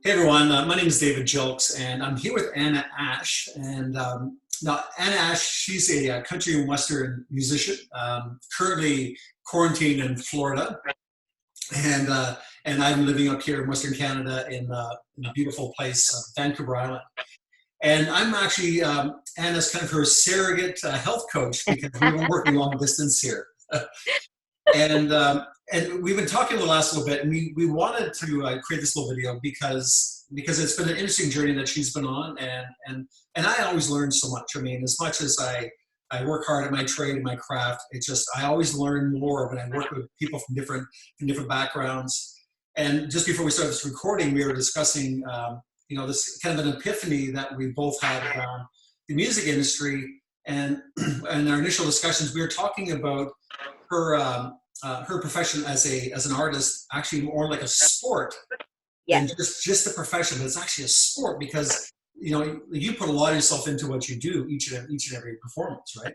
Hey everyone, my name is David Jilks, and I'm here with Anna Ash. And now, Anna Ash, she's a country and western musician, currently quarantined in Florida, and uh, and I'm living up here in Western Canada in a beautiful place, Vancouver Island. And I'm actually Anna's kind of her surrogate health coach because we've been working long distance here. And we've been talking the last little bit, and we wanted to create this little video because it's been an interesting journey that she's been on, and I always learn so much. I mean, as much as I work hard at my trade and my craft, it's just I always learn more when I work with people from different backgrounds. And just before we started this recording, we were discussing this kind of an epiphany that we both had around the music industry, and in our initial discussions, we were talking about her her profession as an artist, actually more like a sport than Yes. just the profession. But it's actually a sport because you put a lot of yourself into what you do each and every performance, right?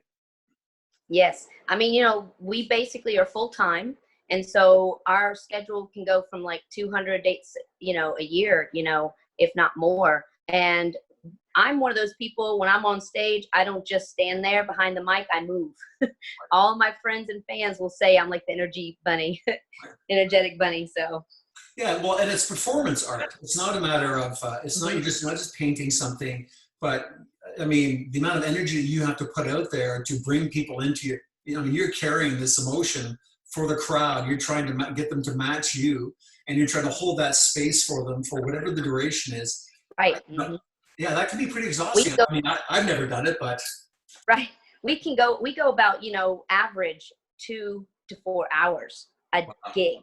Yes. I mean, we basically are full time. And so our schedule can go from like 200 dates, a year, if not more. And I'm one of those people, when I'm on stage, I don't just stand there behind the mic, I move. All my friends and fans will say I'm like the energy bunny, energetic bunny. So, Yeah, well, and it's performance art. It's not a matter of it's not you're not just painting something, but I mean the amount of energy that you have to put out there to bring people into your. You're carrying this emotion for the crowd. You're trying to get them to match you, and you're trying to hold that space for them for whatever the duration is. right. Yeah, that can be pretty We exhausting. go, I mean, I've never done it, but right. We go about, average 2 to 4 hours a wow. gig,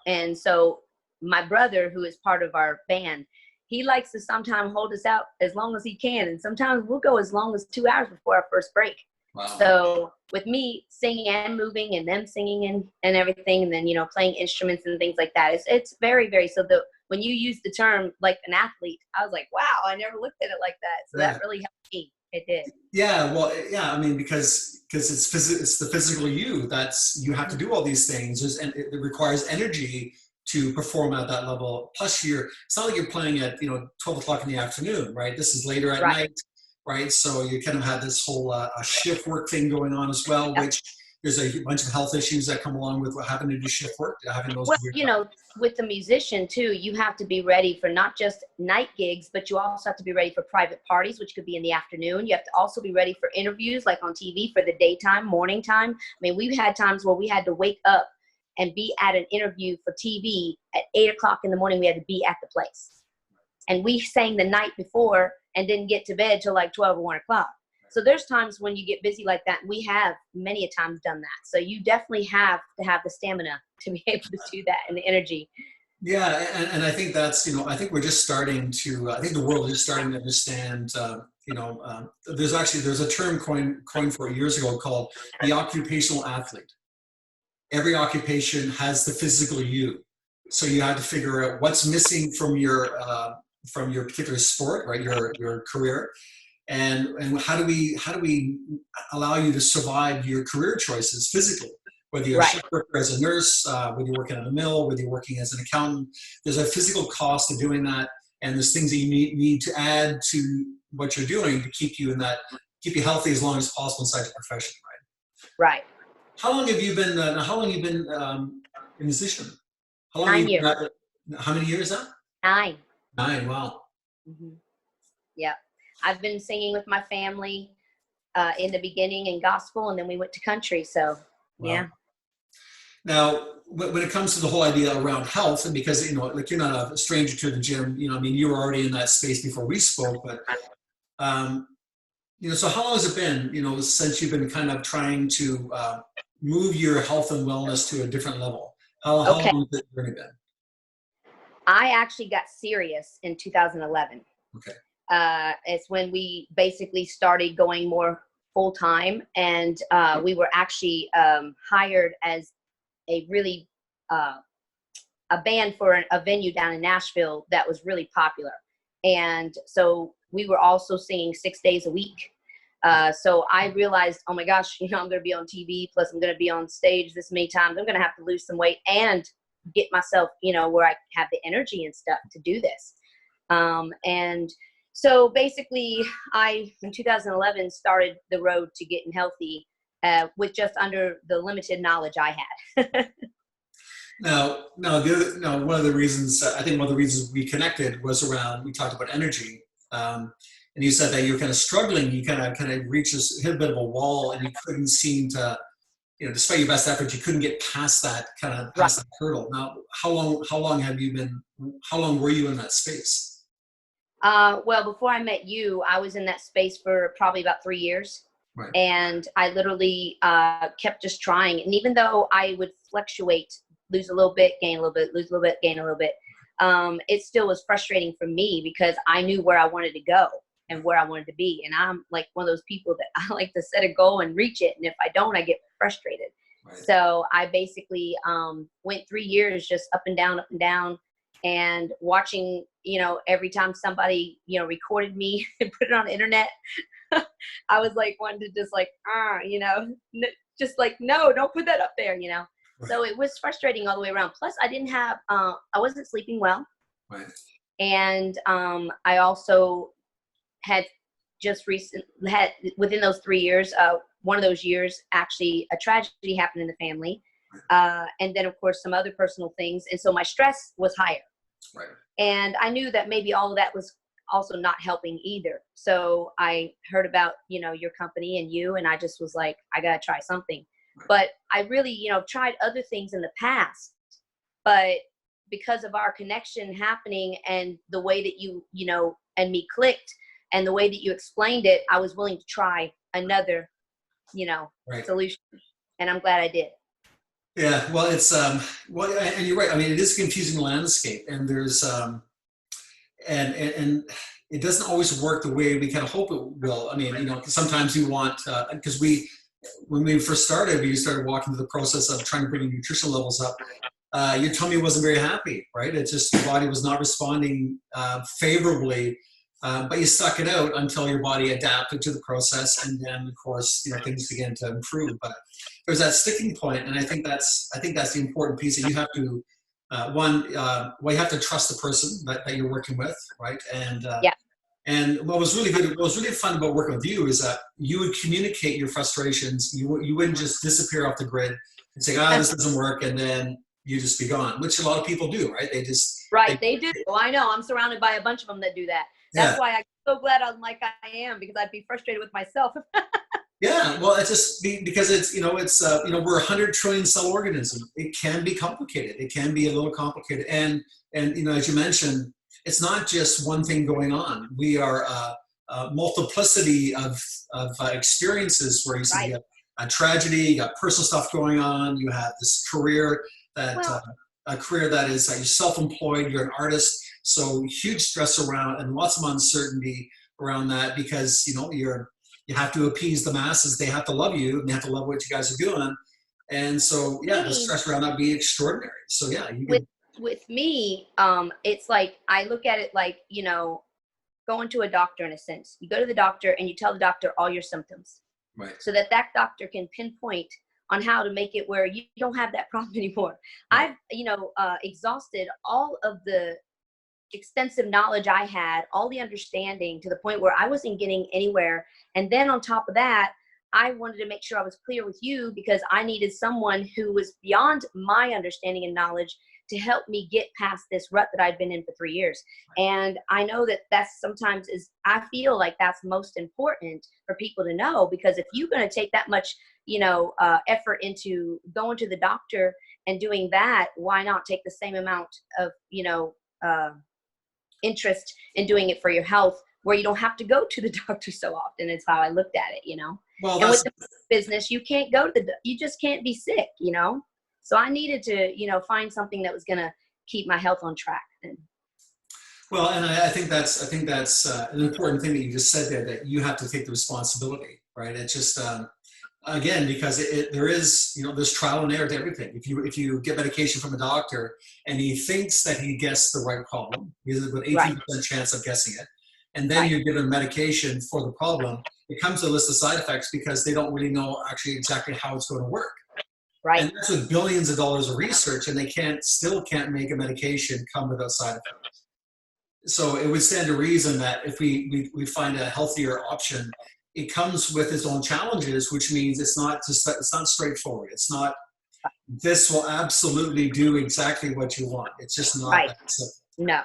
and so my brother, who is part of our band, he likes to sometimes hold us out as long as he can. And sometimes we'll go as long as 2 hours before our first break. Wow. So with me singing and moving and them singing and everything, and then, playing instruments and things like that, it's very, very, so when you use the term like an athlete, I was like, wow, I never looked at it like that. So Yeah. that really helped me. It did. Yeah, well, yeah. I mean, because it's the physical you. You have to do all these things, and it requires energy to perform at that level. Plus, it's not like you're playing at 12 o'clock in the afternoon, right? This is later at Right. night, right? So you kind of had this whole a shift work thing going on as well, Yep. which there's a bunch of health issues that come along with having to do shift work, having those Well, weird. with the musician too, you have to be ready for not just night gigs, but you also have to be ready for private parties, which could be in the afternoon. You have to also be ready for interviews like on TV for the daytime, morning time. I mean, we've had times where we had to wake up and be at an interview for TV at 8 o'clock in the morning. We had to be at the place. And we sang the night before and didn't get to bed till like 12 or 1 o'clock. So there's times when you get busy like that. We have many a times done that. So you definitely have to have the stamina to be able to do that and the energy. Yeah, and I think I think we're just starting to, I think the world is just starting to understand, there's a term coined for years ago called the occupational athlete. Every occupation has the physical you. So you have to figure out what's missing from your particular sport, right? Your career, and how do we allow you to survive your career choices physically, whether you're a Right. shift worker as a nurse, whether you're working at a mill, whether you're working as an accountant. There's a physical cost to doing that, and there's things that you need to add to what you're doing to keep you healthy as long as possible inside your profession, right? Right. How long have you been a musician? How long have 9 you years. how many years now? 9. 9. Wow. Hmm. Yeah. I've been singing with my family in the beginning in gospel, and then we went to country. So, Wow. yeah. Now, when it comes to the whole idea around health, and because like you're not a stranger to the gym, I mean, you were already in that space before we spoke, but um, so how long has it been, since you've been kind of trying to move your health and wellness to a different level? How Okay. long has it really been? I actually got serious in 2011. Okay. It's when we basically started going more full time, and we were actually hired as a really a band for a venue down in Nashville that was really popular, and so we were also singing 6 days a week. So I realized, oh my gosh, I'm going to be on TV, plus I'm going to be on stage this many times. I'm going to have to lose some weight and get myself, where I have the energy and stuff to do this. And so basically, in 2011, started the road to getting healthy with just under the limited knowledge I had. One of the reasons I think one of the reasons we connected was around we talked about energy, and you said that you were kind of struggling. You kind of hit a bit of a wall, and you couldn't seem to, despite your best efforts, you couldn't get past that Right. that hurdle. Now, how long have you been? How long were you in that space? Well, before I met you, I was in that space for probably about 3 years. Right. And I literally kept just trying. And even though I would fluctuate, lose a little bit, gain a little bit, lose a little bit, gain a little bit, it still was frustrating for me because I knew where I wanted to go and where I wanted to be. And I'm like one of those people that I like to set a goal and reach it. And if I don't, I get frustrated. Right. So I basically went 3 years just up and down, and watching, every time somebody, recorded me and put it on the internet, I was like wanting to just like, just like, no, don't put that up there, Right. So it was frustrating all the way around. Plus I didn't have, I wasn't sleeping well. Right. And I also had within those 3 years, one of those years, actually a tragedy happened in the family. And then of course some other personal things. And so my stress was higher. Right. And I knew that maybe all of that was also not helping either. So I heard about, your company and you, and I just was like, I got to try something. Right. But I really, tried other things in the past, but because of our connection happening and the way that you and me clicked and the way that you explained it, I was willing to try another, right. solution. And I'm glad I did. Yeah, well, it's and you're right. I mean, it is a confusing landscape, and there's and it doesn't always work the way we kind of hope it will. I mean, sometimes you want because when we first started, we started walking through the process of trying to bring your nutritional levels up. Your tummy wasn't very happy, right? It just your body was not responding favorably. But you stuck it out until your body adapted to the process, and then of course things began to improve. But there's that sticking point, and I think that's the important piece that you have to you have to trust the person that you're working with, right? And yeah. And what was really good, what was really fun about working with you is that you would communicate your frustrations. You wouldn't just disappear off the grid and say, this doesn't work, and then you just be gone, which a lot of people do, right? They do. Well, I know. I'm surrounded by a bunch of them that do that. That's why I'm so glad I'm like I am, because I'd be frustrated with myself. Yeah, well, it's just because we're 100 trillion cell organism. It can be complicated. It can be a little complicated, and as you mentioned, it's not just one thing going on. We are a multiplicity of experiences where you see right. a tragedy, you got personal stuff going on, you have this career that a career that is you're self-employed, you're an artist, so huge stress around and lots of uncertainty around that because you have to appease the masses. They have to love you, and they have to love what you guys are doing. And so, the stress around that be extraordinary. So, with me, it's like I look at it like going to a doctor in a sense. You go to the doctor and you tell the doctor all your symptoms, right? So that doctor can pinpoint on how to make it where you don't have that problem anymore. Right. I've exhausted all of the extensive knowledge I had, all the understanding to the point where I wasn't getting anywhere. And then on top of that, I wanted to make sure I was clear with you because I needed someone who was beyond my understanding and knowledge to help me get past this rut that I'd been in for 3 years. And I know that that's sometimes I feel like that's most important for people to know, because if you're going to take that much, effort into going to the doctor and doing that, why not take the same amount of, interest in doing it for your health, where you don't have to go to the doctor so often. It's how I looked at it, Well, and with the business, you can't go to you just can't be sick, So I needed to, find something that was going to keep my health on track. Well, and I think that's an important thing that you just said there, that you have to take the responsibility, right? It's just, again, because there is, there's trial and error to everything. If you get medication from a doctor and he thinks that he guessed the right problem, he has an 18% chance of guessing it, and then you're given medication for the problem, it comes to a list of side effects because they don't really know actually exactly how it's going to work. Right. And that's with billions of dollars of research, and they still can't make a medication come without side effects. So it would stand to reason that if we find a healthier option, it comes with its own challenges, which means it's not straightforward. It's not, this will absolutely do exactly what you want. It's just not Right. that simple. No.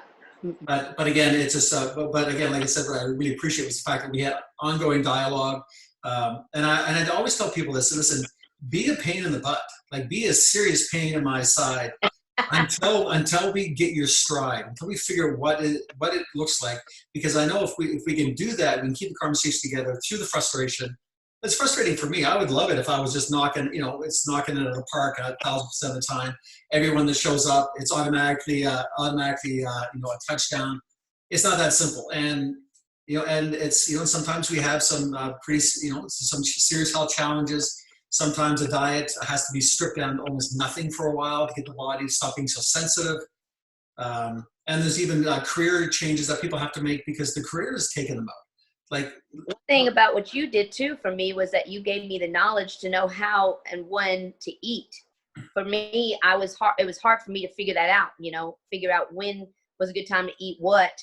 But again, it's just but again, like I said, what I really appreciate was the fact that we had ongoing dialogue. And I always tell people this: listen, be a pain in the butt, like be a serious pain in my side until we get your stride, until we figure what it looks like. Because I know if we can do that, we can keep the conversation together through the frustration. It's frustrating for me. I would love it if I was just knocking, it's knocking it out of the park 1,000% of the time. Everyone that shows up, it's automatically a touchdown. It's not that simple, and and it's sometimes we have some pretty some serious health challenges. Sometimes a diet has to be stripped down to almost nothing for a while to get the body to stop being so sensitive. And there's even career changes that people have to make because the career is taking them out. Like, one thing about what you did too for me was that you gave me the knowledge to know how and when to eat. For me, it was hard for me to figure that out, figure out when was a good time to eat what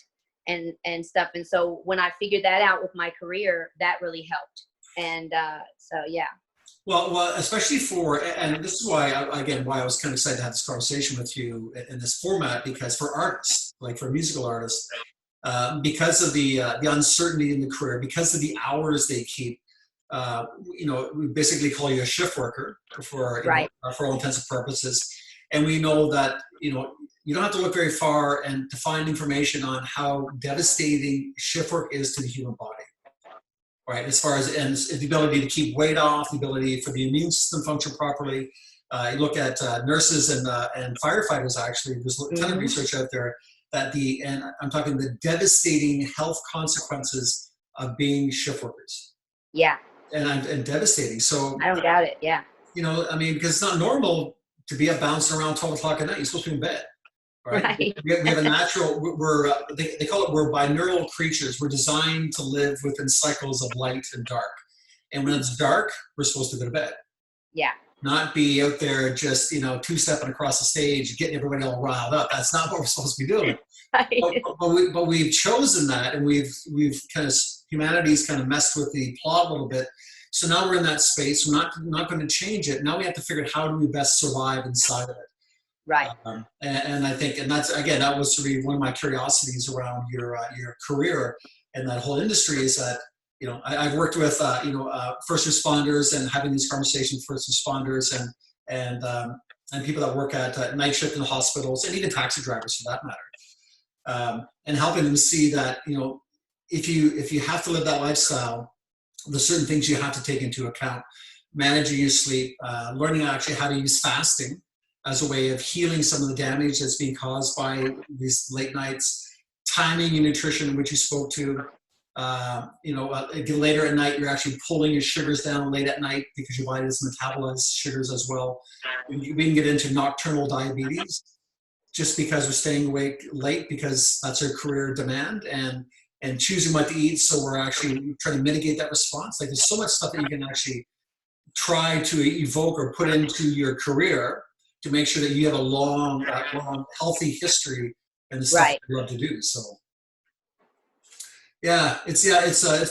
and stuff. And so when I figured that out with my career, that really helped. And so, yeah. Well, especially and this is why I was kind of excited to have this conversation with you in this format, because for artists, like for musical artists, because of the uncertainty in the career, because of the hours they keep, we basically call you a shift worker for Right. For all intents and purposes, and we know that you don't have to look very far and to find information on how devastating shift work is to the human body. Right, as far as the ability to keep weight off, the ability for the immune system to function properly. You look at nurses and firefighters. Actually, there's a ton of research out there that and I'm talking the devastating health consequences of being shift workers. Yeah. And devastating. So I don't doubt it. Yeah. Because it's not normal to be up bouncing around 12 o'clock at night. You're supposed to be in bed. Right. We have a natural. They call it. We're binaural creatures. We're designed to live within cycles of light and dark. And when it's dark, we're supposed to go to bed. Yeah. Not be out there just two-stepping across the stage, getting everybody all riled up. That's not what we're supposed to be doing. Right. But we've chosen that, and we've kind of humanity's kind of messed with the plot a little bit. So now we're in that space. We're not going to change it. Now we have to figure out how do we best survive inside of it. Right. And I think, and that's, again, that was sort of one of my curiosities around your career and that whole industry is that, I've worked with, first responders and having these conversations with first responders and people that work at night shift in the hospitals and even taxi drivers for that matter. And helping them see that, if you have to live that lifestyle, there's certain things you have to take into account, managing your sleep, learning actually how to use fasting as a way of healing some of the damage that's being caused by these late nights, timing your nutrition, which you spoke to. Later at night, you're actually pulling your sugars down late at night because your body doesn't metabolize sugars as well. We can get into nocturnal diabetes just because we're staying awake late because that's our career demand and choosing what to eat. So we're actually trying to mitigate that response. Like there's so much stuff that you can actually try to evoke or put into your career to make sure that you have a long, healthy history and the stuff that you love to do. So, yeah, it's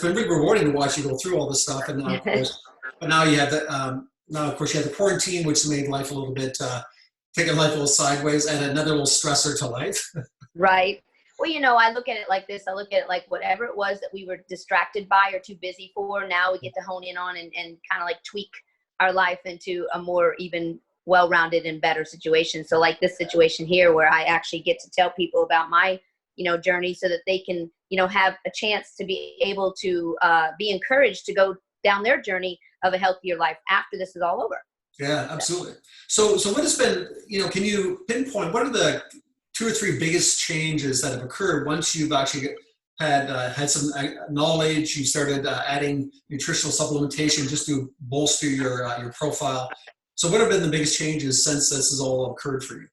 been really rewarding to watch you go through all this stuff. And now, of course, you have the quarantine, which made life a little bit, taking life a little sideways, and another little stressor to life. Right. Well, I look at it like this. I look at it like whatever it was that we were distracted by or too busy for, now we get to hone in on and kind of like tweak our life into a more even well-rounded and better situation. So like this situation here where I actually get to tell people about my, journey so that they can, have a chance to be able to be encouraged to go down their journey of a healthier life after this is all over. Yeah, absolutely. So what has been, can you pinpoint what are the 2 or 3 biggest changes that have occurred once you've actually had some knowledge, you started adding nutritional supplementation just to bolster your profile. So what have been the biggest changes since this has all occurred for you?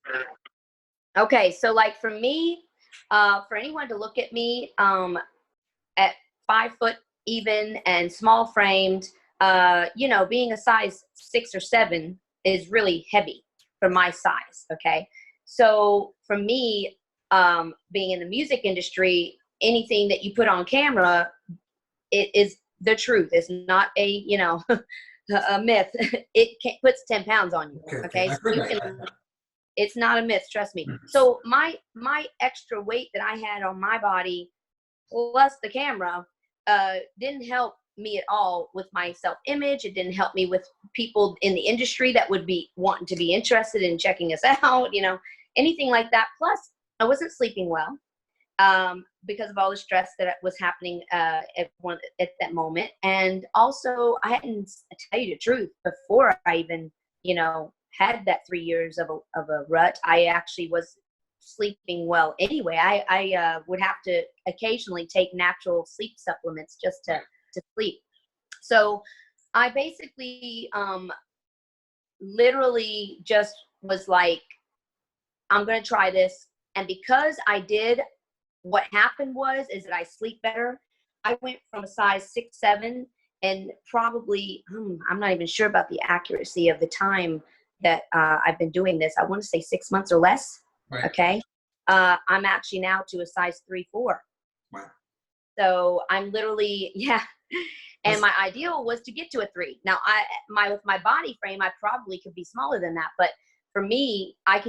Okay, so like for me, for anyone to look at me at 5 foot even and small framed, being a size 6 or 7 is really heavy for my size. Okay. So for me, being in the music industry, anything that you put on camera, it is the truth. It's not a, you know, a myth. Puts 10 pounds on you. Okay. So you can, it's not a myth. Trust me. So my extra weight that I had on my body plus the camera, didn't help me at all with my self-image. It didn't help me with people in the industry that would be wanting to be interested in checking us out, you know, anything like that. Plus I wasn't sleeping well, because of all the stress that was happening at that moment. And also, I hadn't, to tell you the truth, before I even, you know, had that 3 years of a rut, I actually was sleeping well anyway. I would have to occasionally take natural sleep supplements just to sleep. So I basically literally just was like, I'm going to try this. And because I did, what happened is that I sleep better. I went from a size 6'7", and probably, I'm not even sure about the accuracy of the time that I've been doing this. I want to say 6 months or less. Right. Okay. I'm actually now to a size 3'4". Wow. So I'm literally, yeah. And my ideal was to get to a 3. Now with my body frame, I probably could be smaller than that, but for me, I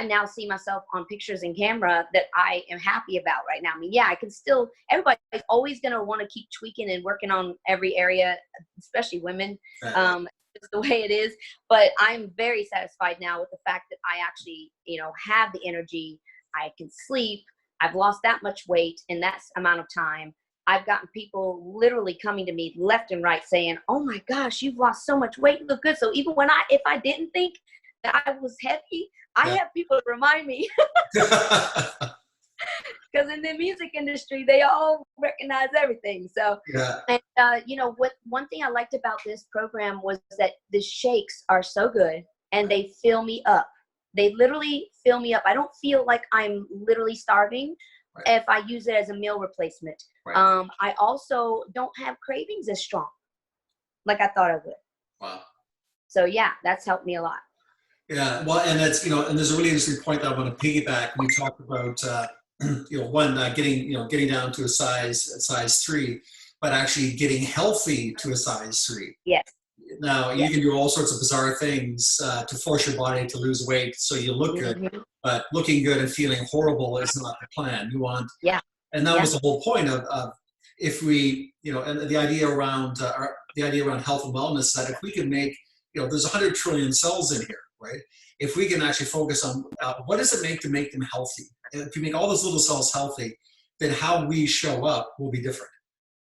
now see myself on pictures and camera that I am happy about right now. I mean, yeah, I can still, everybody's always going to want to keep tweaking and working on every area, especially women. It's the way it is. But I'm very satisfied now with the fact that I actually, you know, have the energy. I can sleep. I've lost that much weight in that amount of time. I've gotten people literally coming to me left and right saying, oh my gosh, you've lost so much weight. You look good. So even if I didn't think that I was heavy, I have people remind me. Because in the music industry, they all recognize everything. So, and you know, one thing I liked about this program was that the shakes are so good and they fill me up. They literally fill me up. I don't feel like I'm literally starving if I use it as a meal replacement. I also don't have cravings as strong like I thought I would. Wow. So yeah, that's helped me a lot. Yeah, well, and that's, you know, and there's a really interesting point that I want to piggyback. We talked about, you know, getting down to a size 3, but actually getting healthy to a size 3. Yes. Now you can do all sorts of bizarre things to force your body to lose weight so you look good, but looking good and feeling horrible is not the plan. You want, and that was the whole point of if we, you know, and the idea around health and wellness, that if we can make, you know, there's 100 trillion cells in here. Right? If we can actually focus on what does it make them healthy? If you make all those little cells healthy, then how we show up will be different.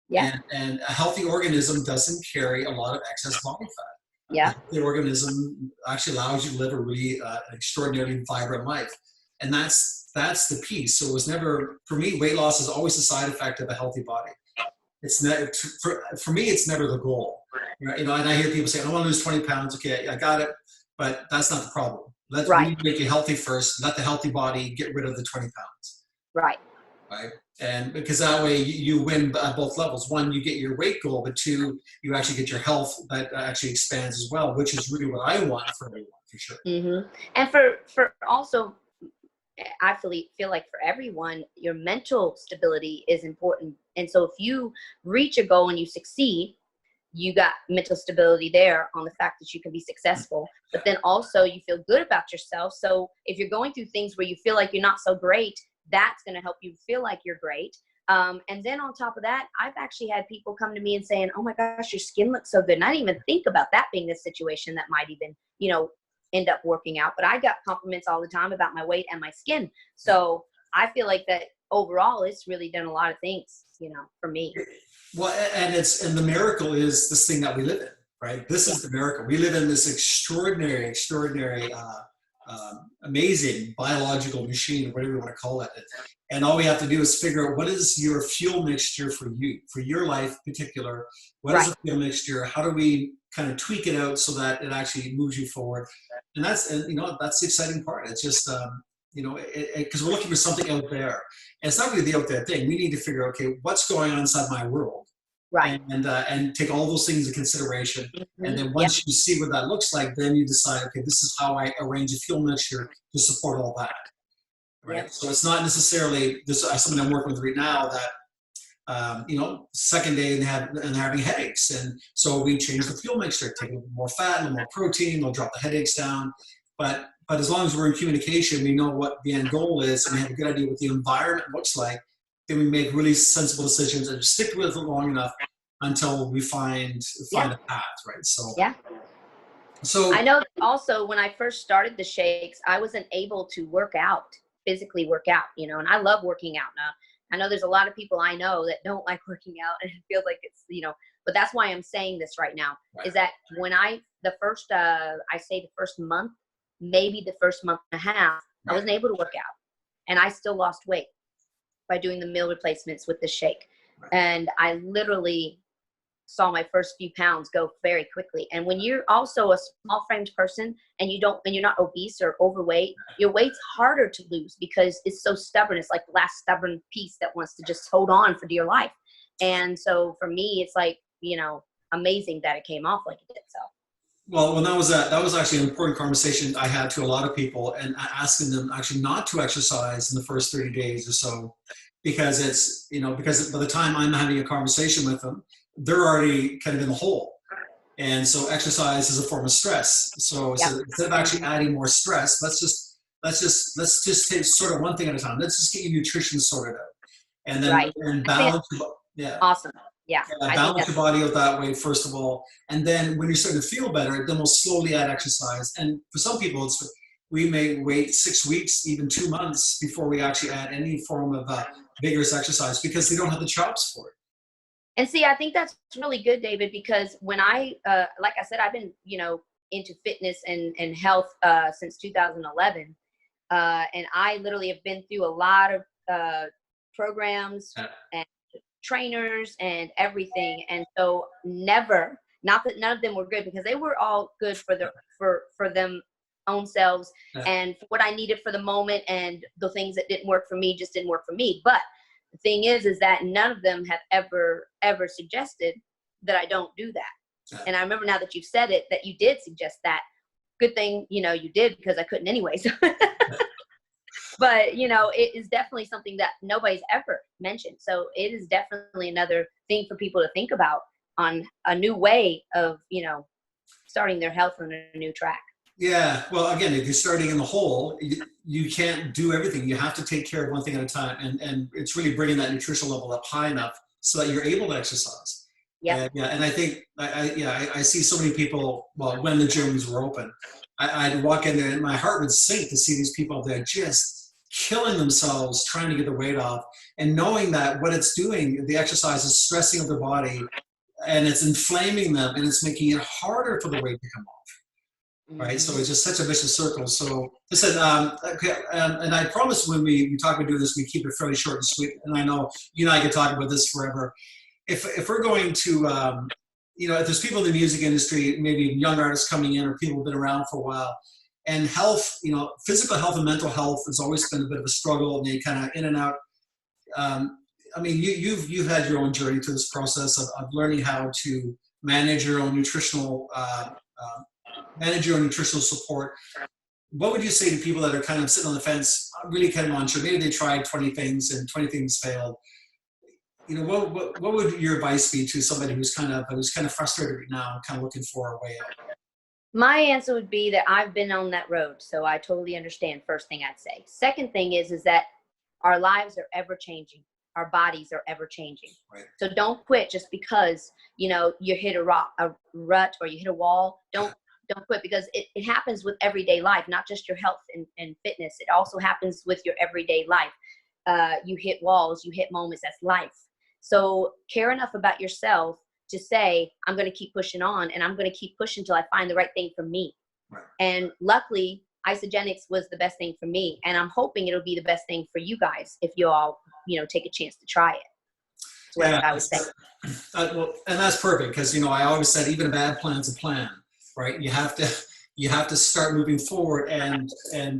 Yeah. And a healthy organism doesn't carry a lot of excess body fat. Yeah. The organism actually allows you to live a really extraordinarily vibrant life. And that's the piece. So it was never, for me, weight loss is always a side effect of a healthy body. It's never, for me, it's never the goal. Right? You know, and I hear people say, I want to lose 20 pounds. Okay, I got it. But that's not the problem. Let's make you healthy first. Let the healthy body get rid of the 20 pounds. Right. Right. And because that way you win at both levels. 1, you get your weight goal, but 2, you actually get your health that actually expands as well, which is really what I want for everyone, for sure. Mm-hmm. And for also, I feel like for everyone, your mental stability is important. And so if you reach a goal and you succeed, you got mental stability there on the fact that you can be successful, but then also you feel good about yourself. So if you're going through things where you feel like you're not so great, that's going to help you feel like you're great. And then on top of that, I've actually had people come to me and saying, oh my gosh, your skin looks so good. And I didn't even think about that being a situation that might even, you know, end up working out. But I got compliments all the time about my weight and my skin. So I feel like that overall, it's really done a lot of things, you know, for me. Well, and the miracle is this thing that we live in, right? This is the miracle. We live in this extraordinary, amazing biological machine, whatever you want to call it. And all we have to do is figure out what is your fuel mixture for you, for your life in particular. What is the fuel mixture? How do we kind of tweak it out so that it actually moves you forward? And you know, that's the exciting part. It's just, you know, because we're looking for something out there. And it's not really the out there thing. We need to figure out, okay, what's going on inside my world? Right. And take all those things into consideration. Mm-hmm. And then once you see what that looks like, then you decide, okay, this is how I arrange a fuel mixture to support all that. right? So it's not necessarily this. Something I'm working with right now that second day and they're having headaches, and so we change the fuel mixture, take a little more fat, a little more protein. We'll drop the headaches down, but as long as we're in communication, we know what the end goal is, and we have a good idea what the environment looks like. Then we make really sensible decisions and stick with it long enough until we find a path, right? So I know also when I first started the shakes, I wasn't able to physically work out, and I love working out now. I know there's a lot of people I know that don't like working out, and it feels like it's, but that's why I'm saying this right now, is that when I say the first month, maybe the first month and a half, I wasn't able to work out, and I still lost weight by doing the meal replacements with the shake. And I literally saw my first few pounds go very quickly. And when you're also a small framed person and you're not obese or overweight, your weight's harder to lose because it's so stubborn. It's like the last stubborn piece that wants to just hold on for dear life. And so for me, it's like, amazing that it came off like it did. So. Well, that was actually an important conversation I had to a lot of people, and asking them actually not to exercise in the first 30 days or so, because because by the time I'm having a conversation with them, they're already kind of in the hole. And so exercise is a form of stress. So instead of actually adding more stress, let's just take sort of one thing at a time. Let's just get your nutrition sorted out. And then and balance. Awesome. Yeah. Balance your body out that way, first of all. And then when you're starting to feel better, then we'll slowly add exercise. And for some people, we may wait 6 weeks, even 2 months before we actually add any form of vigorous exercise because they don't have the chops for it. And see, I think that's really good, David, because when like I said, I've been, into fitness and health since 2011. And I literally have been through a lot of programs and trainers and everything. And so not that none of them were good, because they were all good for them own selves and for what I needed for the moment, and the things that didn't work for me just didn't work for me. But the thing is that none of them have ever suggested that I don't do that. And I remember now that you've said it, that you did suggest that. Good thing, you did, because I couldn't anyways. But, it is definitely something that nobody's ever mentioned. So it is definitely another thing for people to think about, on a new way of, starting their health on a new track. Yeah. Well, again, if you're starting in the hole, you can't do everything. You have to take care of one thing at a time. And it's really bringing that nutritional level up high enough so that you're able to exercise. Yeah. And I think, I see so many people, well, when the gyms were open, I'd walk in there and my heart would sink to see these people there just killing themselves trying to get the weight off, and knowing that what it's doing, the exercise is stressing out their body and it's inflaming them, and it's making it harder for the weight to come off. Right, so it's just such a vicious circle. So listen, and I promise when we talk about doing this, we keep it fairly short and sweet. And I know you and I could talk about this forever. If we're going to, if there's people in the music industry, maybe young artists coming in or people who've been around for a while, and health, physical health and mental health has always been a bit of a struggle, and they kind of in and out. You've had your own journey to this process of learning how to manage your own nutritional support. What would you say to people that are kind of sitting on the fence, really kind of unsure? Maybe they tried 20 things and 20 things failed. What would your advice be to somebody who's kind of frustrated right now and kind of looking for a way out? My answer would be that I've been on that road, so I totally understand. First thing I'd say. Second thing is that our lives are ever changing. Our bodies are ever changing. Right. So don't quit just because you hit a rut or you hit a wall. Don't quit, because it happens with everyday life, not just your health and fitness. It also happens with your everyday life. You hit walls, you hit moments. That's life. So care enough about yourself to say, I'm going to keep pushing on, and I'm going to keep pushing until I find the right thing for me. Right. And luckily, Isogenics was the best thing for me, and I'm hoping it'll be the best thing for you guys if you all, take a chance to try it. That's what I would say. Well, and that's perfect, because I always said even a bad plan's a plan, right? You have to start moving forward, and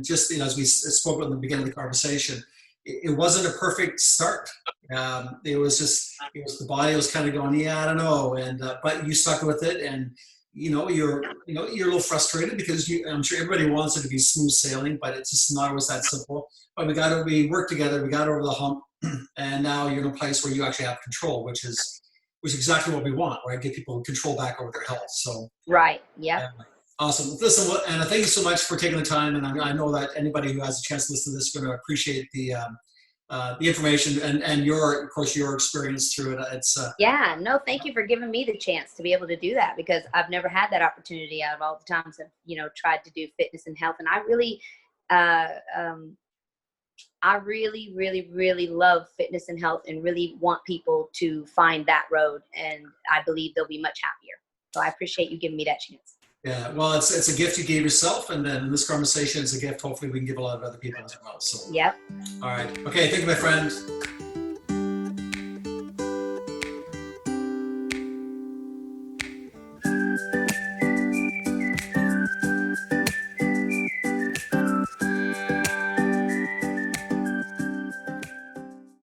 just as we spoke about in the beginning of the conversation, it wasn't a perfect start. The body was kind of going, I don't know, and but you stuck with it, and you're a little frustrated because I'm sure everybody wants it to be smooth sailing, but it's just not always that simple. But we work together, we got over the hump, and now you're in a place where you actually have control, which is exactly what we want, right? Get people control back over their health. So Right. Yep. yeah. Awesome. Listen, Anna, thank you so much for taking the time, and I know that anybody who has a chance to listen to this is going to appreciate the information and of course, your experience through it. It's Yeah, no, thank you for giving me the chance to be able to do that, because I've never had that opportunity out of all the times I've tried to do fitness and health. And uh, um, I really, really, really love fitness and health and really want people to find that road. And I believe they'll be much happier. So I appreciate you giving me that chance. yeah. Well, it's a gift you gave yourself, and then in this conversation, it's a gift. Hopefully, we can give a lot of other people as well. So, Yep. all right. Okay. Thank you, my friend.